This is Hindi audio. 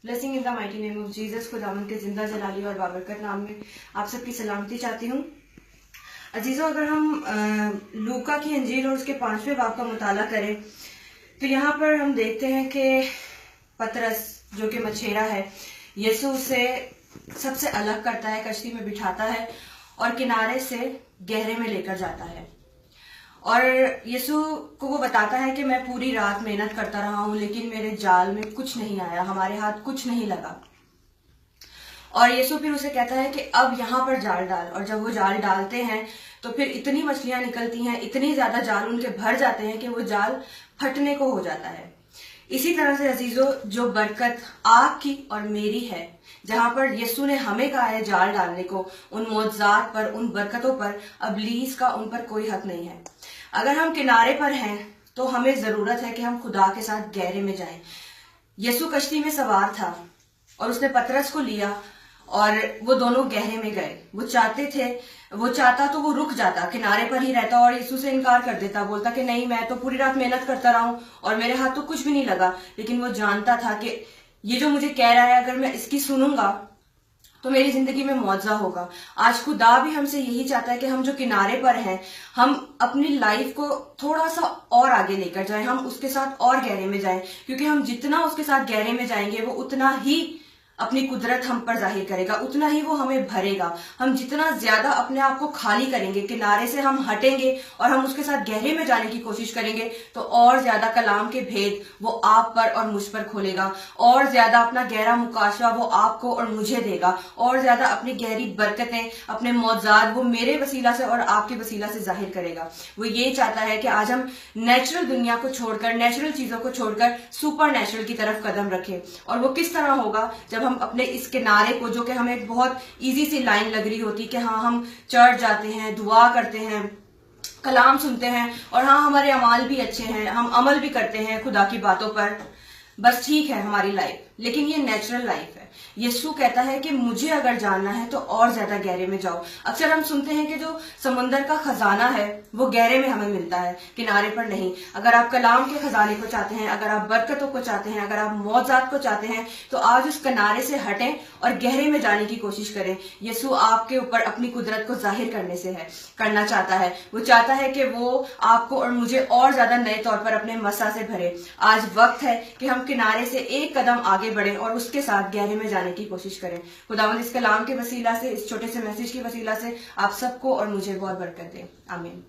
Blessing in the mighty name of Jesus. खुदावंद के जिंदा जलाली और बाबरकत नाम में आप सबकी सलामती चाहती हूँ। अजीजों, अगर हम लूका की अंजील और उसके 5वें बाब का मुताला करें तो यहाँ पर हम देखते हैं कि पतरस जो कि मछेरा है, यीशु से सबसे अलग करता है, कश्ती में बिठाता है और किनारे से गहरे में लेकर जाता है। और यीशु को वो बताता है कि मैं पूरी रात मेहनत करता रहा हूं लेकिन मेरे जाल में कुछ नहीं आया, हमारे हाथ कुछ नहीं लगा। और यीशु फिर उसे कहता है कि अब यहाँ पर जाल डाल। और जब वो जाल डालते हैं तो फिर इतनी मछलियां निकलती हैं, इतनी ज्यादा जाल उनके भर जाते हैं कि वो जाल फटने को हो जाता है। इसी तरह से अजीजों, जो बरकत आपकी और मेरी है, जहां पर यीशु ने हमें कहा है जाल डालने को, उन मौजज़ात पर, उन बरकतों पर इब्लीस का उन पर कोई हक नहीं है। अगर हम किनारे पर हैं तो हमें जरूरत है कि हम खुदा के साथ गहरे में जाएं। यीशु कश्ती में सवार था और उसने पतरस को लिया और वो दोनों गहरे में गए। वो चाहता तो वो रुक जाता, किनारे पर ही रहता और यीशु से इनकार कर देता, बोलता कि नहीं, मैं तो पूरी रात मेहनत करता रहा हूं और मेरे हाथ तो कुछ भी नहीं लगा। लेकिन वो जानता था कि ये जो मुझे कह रहा है, अगर मैं इसकी सुनूंगा तो मेरी जिंदगी में मुआवजा होगा। आज खुदा भी हमसे यही चाहता है कि हम जो किनारे पर हैं, हम अपनी लाइफ को थोड़ा सा और आगे लेकर जाएं, हम उसके साथ और गहरे में जाएं, क्योंकि हम जितना उसके साथ गहरे में जाएंगे वो उतना ही अपनी कुदरत हम पर जाहिर करेगा, उतना ही वो हमें भरेगा। हम जितना ज्यादा अपने आप को खाली करेंगे, किनारे से हम हटेंगे और हम उसके साथ गहरे में जाने की कोशिश करेंगे, तो और ज्यादा कलाम के भेद वो आप पर और मुझ पर खोलेगा, और ज्यादा अपना गहरा मुकाशवा वो आपको और मुझे देगा, और ज्यादा अपनी गहरी बरकतें, अपने मौजज़ात वो मेरे वसीला से और आपके वसीला से जाहिर करेगा। वो ये चाहता है कि आज हम नेचुरल दुनिया को छोड़कर, नेचुरल चीजों को छोड़कर सुपर नेचुरल की तरफ कदम रखें। और वो किस तरह होगा? जब हम अपने इस किनारे को, जो कि हमें बहुत इजी सी लाइन लग रही होती कि हाँ, हम चर्च जाते हैं, दुआ करते हैं, कलाम सुनते हैं और हाँ, हमारे अमाल भी अच्छे हैं, हम अमल भी करते हैं खुदा की बातों पर, बस ठीक है हमारी लाइफ, लेकिन ये नेचुरल लाइफ है। यीशु कहता है कि मुझे अगर जानना है तो और ज्यादा गहरे में जाओ। अक्सर हम सुनते हैं कि जो समुंदर का खजाना है वो गहरे में हमें मिलता है, किनारे पर नहीं। अगर आप कलाम के खजाने को चाहते हैं, अगर आप बरकतों को चाहते हैं, अगर आप मौजज़ात को चाहते हैं, तो आज उस किनारे से हटें और गहरे में जाने की कोशिश करें। यीशु आपके ऊपर अपनी कुदरत को जाहिर करना चाहता है। वो चाहता है कि वो आपको और मुझे और ज्यादा नए तौर पर अपने मसा से भरे। आज वक्त है कि हम किनारे से एक कदम आगे बढ़ें और उसके साथ गहरे में जाने की कोशिश करें। खुदावंद इस कलाम के वसीला से, इस छोटे से मैसेज के वसीला से आप सबको और मुझे बहुत बरकत दे। आमीन।